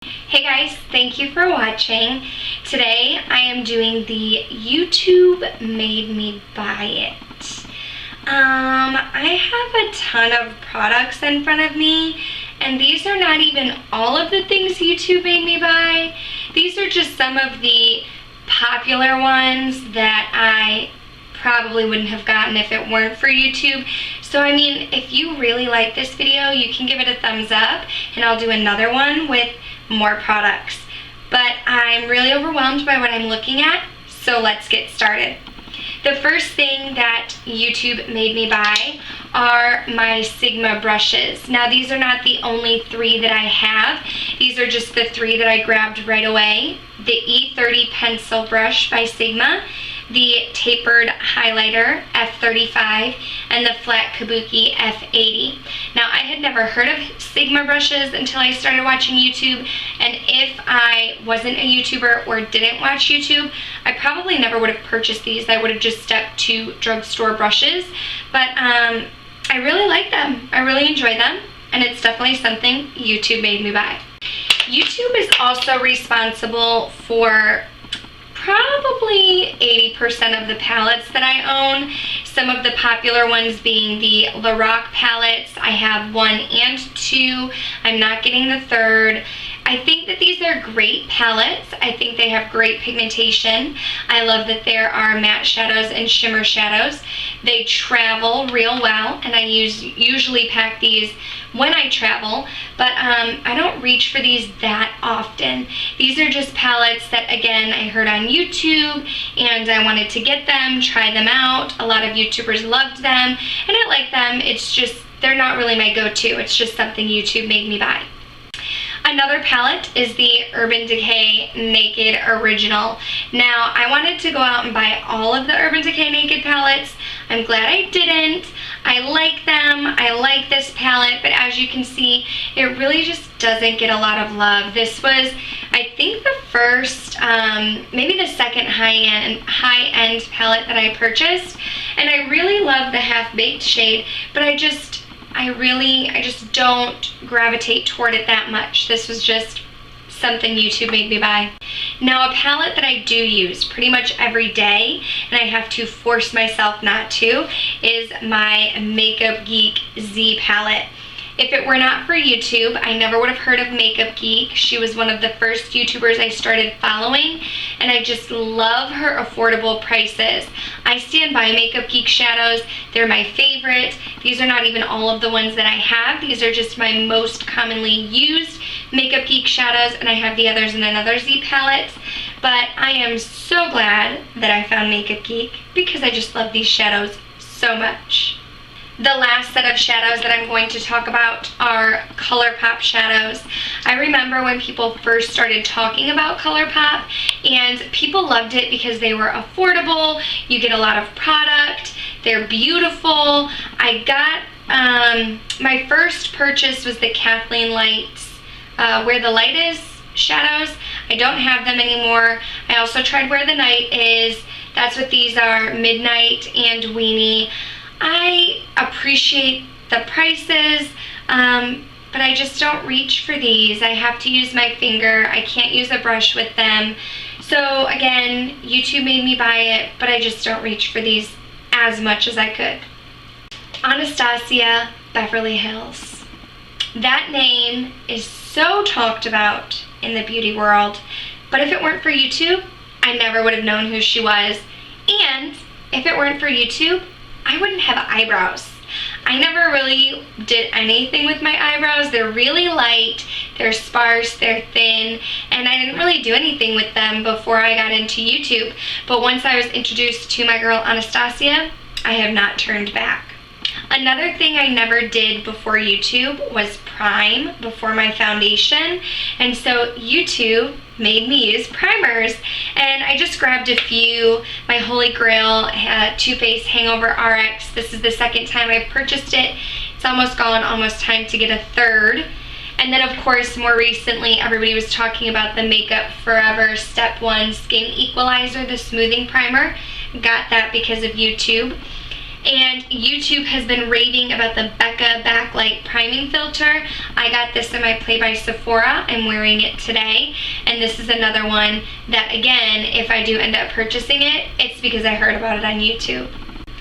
Hey guys, thank you for watching. Today I am doing the YouTube made me buy it. I have a ton of products in front of me, and these are not even all of the things YouTube made me buy. These are just some of the popular ones that I probably wouldn't have gotten if it weren't for YouTube. So I mean, if you really like this video, you can give it a thumbs up and I'll do another one with more products. But I'm really overwhelmed by what I'm looking at, so let's get started. The first thing that YouTube made me buy are my Sigma brushes. Now these are not the only three that I have. These are just the three that I grabbed right away. The E30 pencil brush by Sigma, the tapered highlighter F35, and the flat kabuki F80. Now I had never heard of Sigma brushes until I started watching YouTube, and if I wasn't a YouTuber or didn't watch YouTube, I probably never would have purchased these. I would have just stuck to drugstore brushes, but I really like them. I really enjoy them, and it's definitely something YouTube made me buy. YouTube is also responsible for probably 80% of the palettes that I own. Some of the popular ones being the Lorac palettes. I have 1 and 2. I'm not getting the third. I think that these are great palettes. I think they have great pigmentation. I love that there are matte shadows and shimmer shadows. They travel real well, and I usually pack these when I travel, but I don't reach for these that often. These are just palettes that, again, I heard on YouTube, and I wanted to get them, try them out. A lot of YouTubers loved them, and I like them. It's just, they're not really my go-to. It's just something YouTube made me buy. Another palette is the Urban Decay Naked Original. Now, I wanted to go out and buy all of the Urban Decay Naked palettes. I'm glad I didn't. I like them. I like this palette, but as you can see, it really just doesn't get a lot of love. This was, I think, the first, maybe the second high-end palette that I purchased, and I really love the Half-Baked shade, but I just don't gravitate toward it that much. This was just something YouTube made me buy. Now, a palette that I do use pretty much every day, and I have to force myself not to, is my Makeup Geek Z palette. If it were not for YouTube, I never would have heard of Makeup Geek. She was one of the first YouTubers I started following, and I just love her affordable prices. I stand by Makeup Geek shadows. They're my favorite. These are not even all of the ones that I have. These are just my most commonly used Makeup Geek shadows, and I have the others in another Z palette. But I am so glad that I found Makeup Geek because I just love these shadows so much. The last set of shadows that I'm going to talk about are ColourPop shadows. I remember when people first started talking about ColourPop, and people loved it because they were affordable, you get a lot of product, they're beautiful. I got, my first purchase was the Kathleen Lights Where the Light Is shadows. I don't have them anymore. I also tried Where the Night Is. That's what these are, Midnight and Weenie. I appreciate the prices, but I just don't reach for these. I have to use my finger. I can't use a brush with them. So again, YouTube made me buy it, but I just don't reach for these as much as I could. Anastasia Beverly Hills. That name is so talked about in the beauty world, but if it weren't for YouTube, I never would have known who she was. And if it weren't for YouTube, I wouldn't have eyebrows. I never really did anything with my eyebrows. They're really light, they're sparse, they're thin, and I didn't really do anything with them before I got into YouTube. But once I was introduced to my girl Anastasia, I have not turned back. Another thing I never did before YouTube was prime before my foundation, and so YouTube made me use primers, and I just grabbed a few. My holy grail, Too Faced Hangover RX. This is the second time I've purchased it. It's almost gone, almost time to get a third. And then, of course, more recently, everybody was talking about the Makeup Forever Step 1 Skin Equalizer, the smoothing primer. Got that because of YouTube. And YouTube has been raving about the Becca Backlight Priming Filter. I got this in my Play by Sephora. I'm wearing it today. And this is another one that, again, if I do end up purchasing it, it's because I heard about it on YouTube.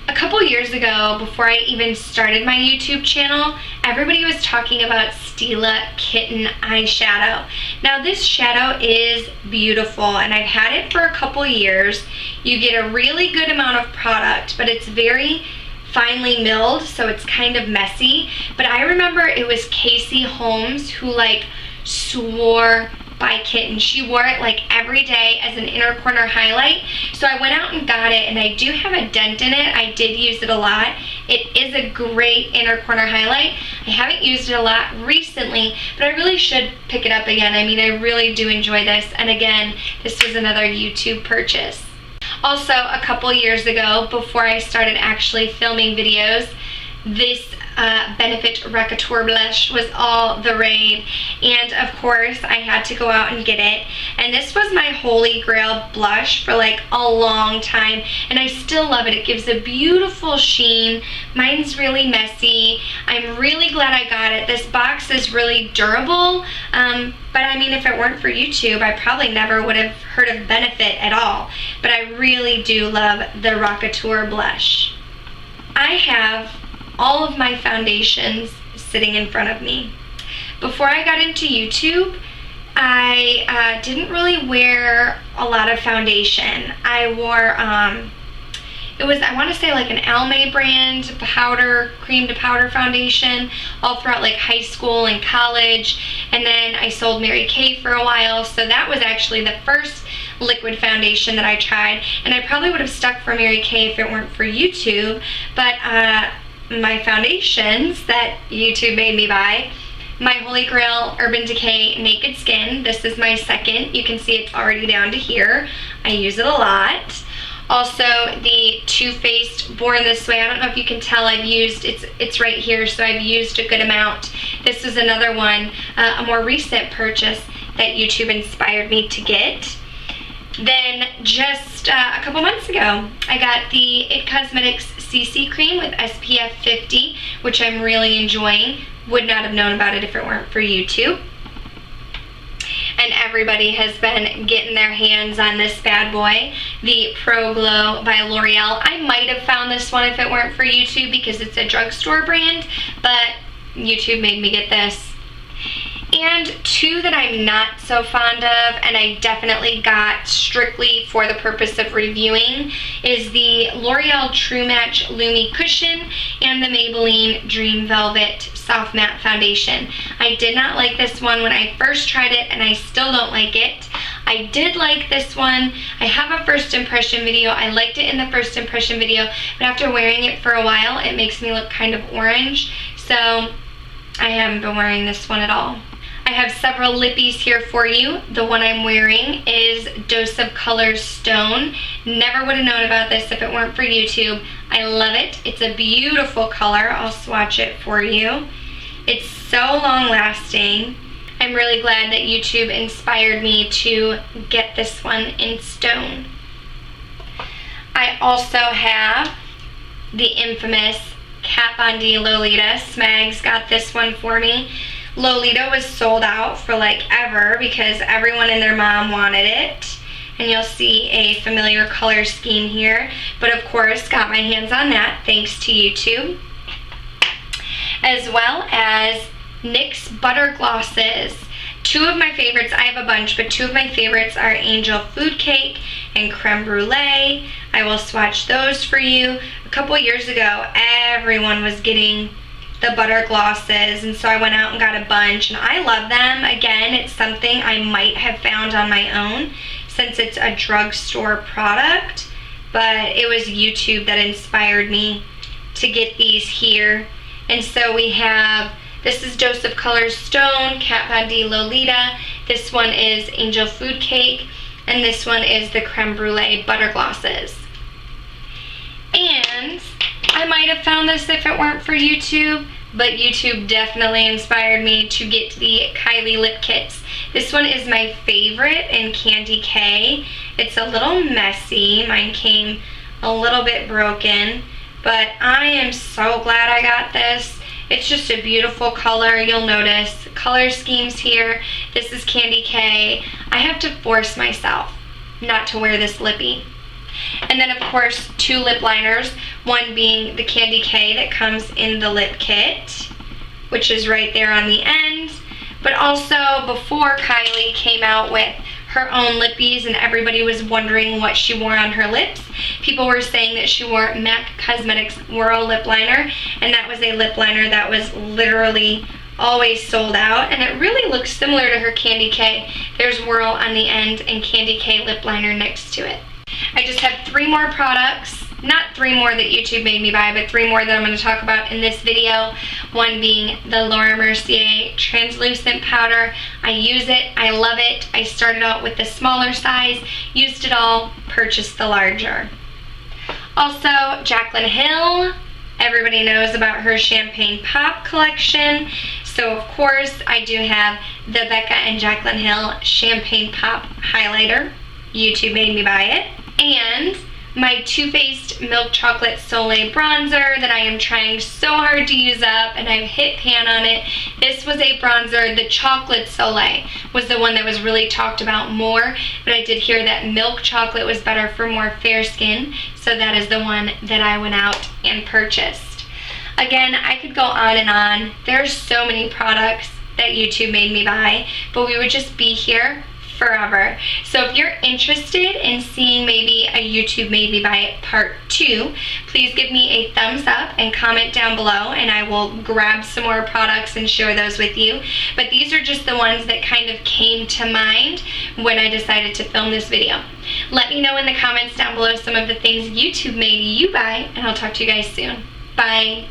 A couple years ago, before I even started my YouTube channel, everybody was talking about Stila Kitten eyeshadow. Now this shadow is beautiful and I've had it for a couple years. You get a really good amount of product, but it's very finely milled, so it's kind of messy. But I remember it was Casey Holmes who like swore by Kitten. She wore it like every day as an inner corner highlight. So I went out and got it, and I do have a dent in it. I did use it a lot. It is a great inner corner highlight. I haven't used it a lot recently, but I really should pick it up again. I mean, I really do enjoy this. And again, this was another YouTube purchase. Also, a couple years ago, before I started actually filming videos, this Benefit Rockateur blush was all the rage, and of course I had to go out and get it. And this was my holy grail blush for like a long time, and I still love it. It gives a beautiful sheen. Mine's really messy. I'm really glad I got it. This box is really durable, but I mean, if it weren't for YouTube, I probably never would have heard of Benefit at all. But I really do love the Rockateur blush. I have all of my foundations sitting in front of me. Before I got into YouTube, I didn't really wear a lot of foundation. I wore, it was, I want to say like an Almay brand powder, cream to powder foundation all throughout like high school and college. And then I sold Mary Kay for a while. So that was actually the first liquid foundation that I tried. And I probably would have stuck for Mary Kay if it weren't for YouTube. But my foundations that YouTube made me buy, my Holy Grail Urban Decay Naked Skin. This is my second. You can see it's already down to here. I use it a lot. Also, the Too Faced Born This Way. I don't know if you can tell, I've used, it's right here, so I've used a good amount. This is another one, a more recent purchase that YouTube inspired me to get. Then just a couple months ago, I got the It Cosmetics CC Cream with SPF 50, which I'm really enjoying. Would not have known about it if it weren't for YouTube. And everybody has been getting their hands on this bad boy, the Pro Glow by L'Oreal. I might have found this one if it weren't for YouTube because it's a drugstore brand, but YouTube made me get this. And two that I'm not so fond of, and I definitely got strictly for the purpose of reviewing, is the L'Oreal True Match Lumi Cushion and the Maybelline Dream Velvet Soft Matte Foundation. I did not like this one when I first tried it, and I still don't like it. I did like this one. I have a first impression video. I liked it in the first impression video, but after wearing it for a while, it makes me look kind of orange, so I haven't been wearing this one at all. I have several lippies here for you. The one I'm wearing is Dose of Colors Stone. Never would have known about this if it weren't for YouTube. I love it. It's a beautiful color. I'll swatch it for you. It's so long lasting. I'm really glad that YouTube inspired me to get this one in stone. I also have the infamous Kat Von D Lolita. Smags got this one for me. Lolita was sold out for like ever because everyone and their mom wanted it. And you'll see a familiar color scheme here. But of course, got my hands on that thanks to YouTube. As well as NYX Butter Glosses. Two of my favorites, I have a bunch, but two of my favorites are Angel Food Cake and Creme Brulee. I will swatch those for you. A couple years ago, everyone was getting the butter glosses, and so I went out and got a bunch, and I love them. Again, it's something I might have found on my own since it's a drugstore product, but it was YouTube that inspired me to get these here. And so we have, this is Dose of Colors Stone, Kat Von D Lolita, this one is Angel Food Cake, and this one is the Creme Brulee Butter Glosses. And I might have found this if it weren't for YouTube, but YouTube definitely inspired me to get the Kylie lip kits. This one is my favorite in Candy K. It's a little messy. Mine came a little bit broken, but I am so glad I got this. It's just a beautiful color. You'll notice color schemes here. This is Candy K. I have to force myself not to wear this lippy. And then of course 2 lip liners, one being the Candy K that comes in the lip kit, which is right there on the end. But also before Kylie came out with her own lippies and everybody was wondering what she wore on her lips, people were saying that she wore MAC Cosmetics Whirl lip liner, and that was a lip liner that was literally always sold out, and it really looks similar to her Candy K. There's Whirl on the end and Candy K lip liner next to it. I just have 3 more products, not 3 more that YouTube made me buy, but 3 more that I'm going to talk about in this video. One being the Laura Mercier translucent powder. I use it, I love it. I started out with the smaller size, used it all, purchased the larger. Also, Jaclyn Hill. Everybody knows about her Champagne Pop collection. So of course, I do have the Becca and Jaclyn Hill Champagne Pop highlighter. YouTube made me buy it. And my Too Faced Milk Chocolate Soleil bronzer that I am trying so hard to use up, and I've hit pan on it. This was a bronzer. The Chocolate Soleil was the one that was really talked about more, but I did hear that milk chocolate was better for more fair skin, so that is the one that I went out and purchased. Again, I could go on and on. There's so many products that YouTube made me buy, but we would just be here forever. So if you're interested in seeing maybe a YouTube Made Me Buy It Part 2, please give me a thumbs up and comment down below, and I will grab some more products and share those with you. But these are just the ones that kind of came to mind when I decided to film this video. Let me know in the comments down below some of the things YouTube made you buy, and I'll talk to you guys soon. Bye.